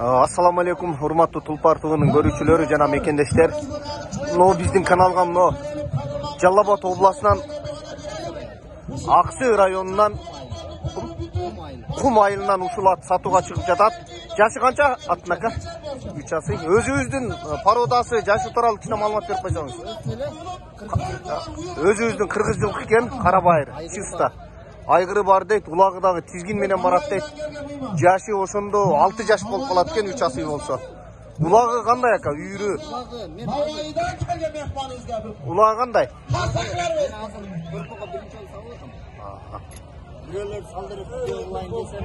Assalamu alaikum, hurmatlı Tulpar Tıvı'nın görüşçülері jana mekendештер. Мынау биздин каналга мынау Жалал Абад областынан Аксы районунан Кум айылынан ушул ат сатууга чыгып жатат. Жашы канча аттын ака? 3 жасы. Өзүбүздүн породасы, жашы тууралуу кичине маалымат берип койсоңуз. Өзүбүздүн кыргыз жылкы экен, кара байыр, чиста. Айгыры бар дейт, улагы дагы тизгин менен барат дейт. Жашы ошондо 6 жаш болуп калат экен, 3 жасы болсо. Улагы кандай ака? Үйрү. Улагы кандай? Birolar saldırıp yollayın desem.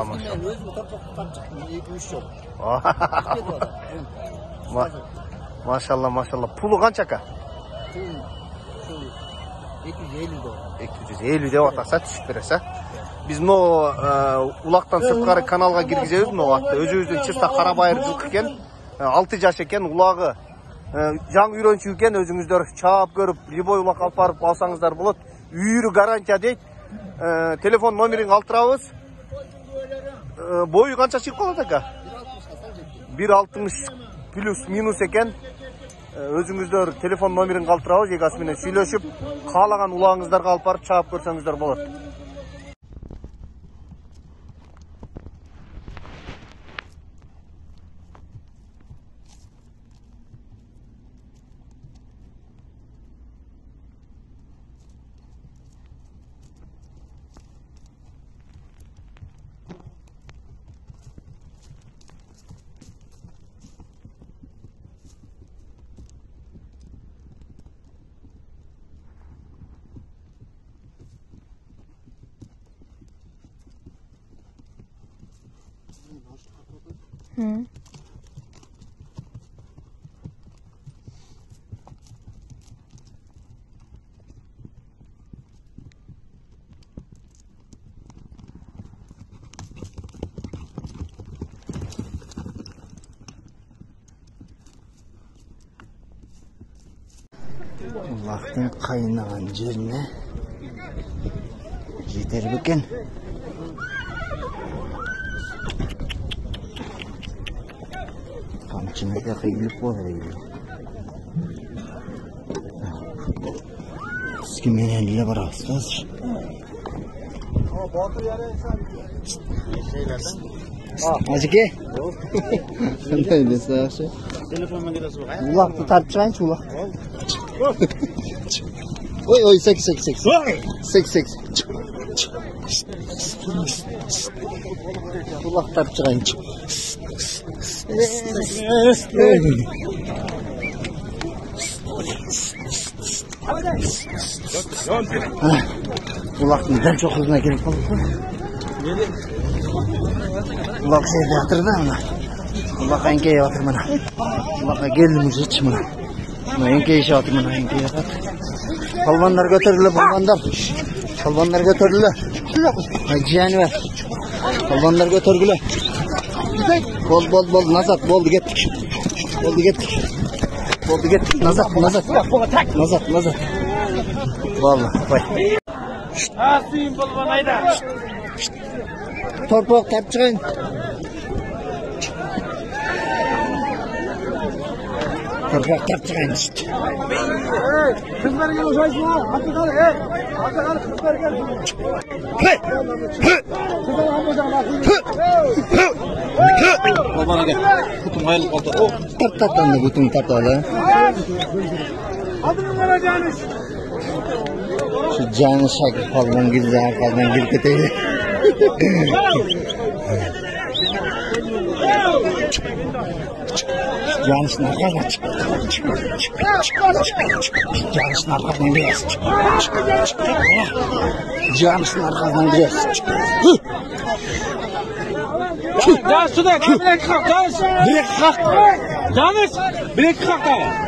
Maşallah. Özüm topraktan çıktım. 2-3 yol. Maşallah maşallah. Pulu kança aka? 250 dolar. 250 деп атаса түшүп бересе. Биз мына улактан сырткары каналга киргизебиз мына атты. Өзүбүздүн чиста кара байыр жылкы экен. 6 жаш экен, улагы жаңы үйрөнчү экен. Өзүңүздөр чаап көрүп, любой улак алып барып алсаңыздар болот. Үйрү гарантия дейт. Телефон номерин калтырабыз. Бою канча чыгып калат ака? 1.60 плюс минус экен. Өзүңүздөр телефон номерин калтырабыз, эгасы менен сүйлөшүп, каалаган улаңыздарга алып барып чаап көрсөңүздөр болот. Улактын кайнаган жерине жетер бекен. Камчыны да кыйылып болду. Сизге менен эле барабыз азыр. Ажыке. Кандай элес акча? Телефон менен кетесиз го? Улакты тартып чыгайынчы улак. Ой, сек. Улак тартып чыгайынчы. Улактын дәл чокузуна келип калды. Улак жерде атыр да мына. Улак эңкейип атыр мына. Улакка келдимиз мына. Мына эңкейишип атыр мына, эңкейип атат. Балбандар көтөрүлө, балбандар көтөрүлө. Жаны бар. Балбандар көтөргүлө. Бол, назад, болды кеттик. Назад. Болду, кой. Сүйүн болбон айда. Торпок тартып чыгайын. Kızlar gel uşaysın ha. Atı kal kızlar gel. Kızlar hambocan bakayım. Babana gel. Kutum hayırlı oldu. Tarttan kutum tartalı. Adını vereceğiniz. Şu canı şakır kaldan girdi, arkadan girip keteydi. Yanlışın arkadan çık. Yanlışın arkadan biraz çık. Yanlışın arkadan biraz çık. Dans suda, bilek kalk, dans. Bilek kalk. Yanlış, bilek kalk da.